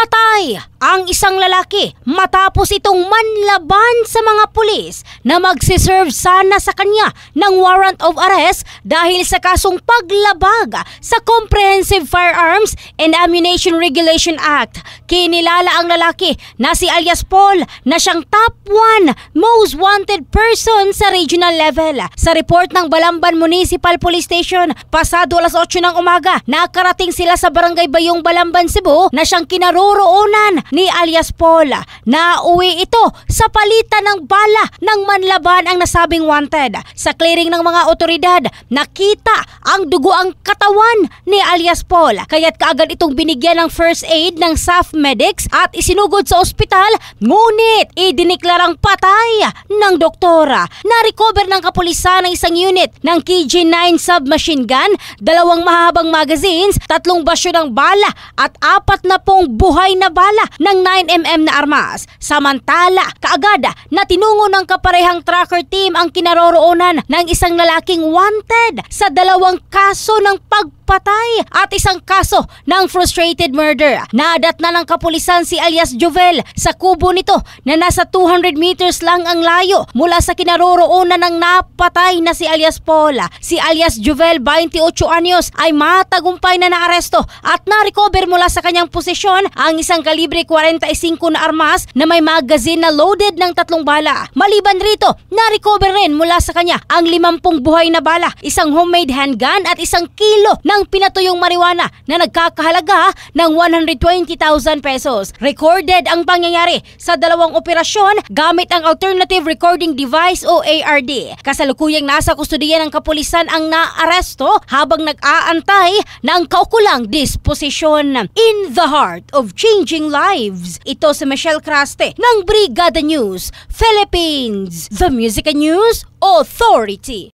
Patay ang isang lalaki matapos itong manlaban sa mga pulis na magsiserve sana sa kanya ng warrant of arrest dahil sa kasong paglabag sa Comprehensive Firearms and Ammunition Regulation Act. Kinilala ang lalaki na si alias Paul na siyang top 1 most wanted person sa regional level. Sa report ng Balamban Municipal Police Station, pasado alas 8 ng umaga, nakarating sila sa Barangay Bayong, Balamban, Cebu na siyang kinaroroonan ni alias Paul. Nauwi ito sa palitan ng bala ng manlaban ang nasabing wanted. Sa clearing ng mga otoridad, nakita ang dugo ang katawan ni alias Paul. Kaya't kaagad itong binigyan ng first aid ng SAF medics at isinugod sa ospital, ngunit idiniklarang patay ng doktora. Na-recover ng kapulisan ng isang unit ng KJ-9 submachine gun, 2 mahabang magazines, 3 basyo ng bala at 40 buhay na bala ng 9mm na armas. Samantala, kaagad na tinungo ng kaparehang tracker team ang kinaroroonan ng isang lalaking wanted sa 2 kaso ng pagpatay at 1 kaso ng frustrated murder. Naadat na ng kapulisan si alias Jovel sa kubo nito na nasa 200 meters lang ang layo mula sa kinaroroonan ng napatay na si alias Paul. Si alias Jovel, 28 anyos, ay matagumpay na naaresto at na-recover mula sa kanyang posisyon ang isang kalibre 45 na armas na may magazine na loaded ng 3 bala. Maliban rito, na-recover rin mula sa kanya ang 50 buhay na bala, 1 homemade handgun at 1 kilo ng pinatuyong marijuana na nagkakahalaga ng 120,000 pesos. Recorded ang pangyayari sa 2 operasyon gamit ang Alternative Recording Device o ARD. Kasalukuyang nasa kustudiya ng kapulisan ang naaresto habang nag-aantay ng kaukulang disposisyon. In the heart of changing lives, ito si Michelle Craste ng Brigada News Philippines, the Music and News Authority.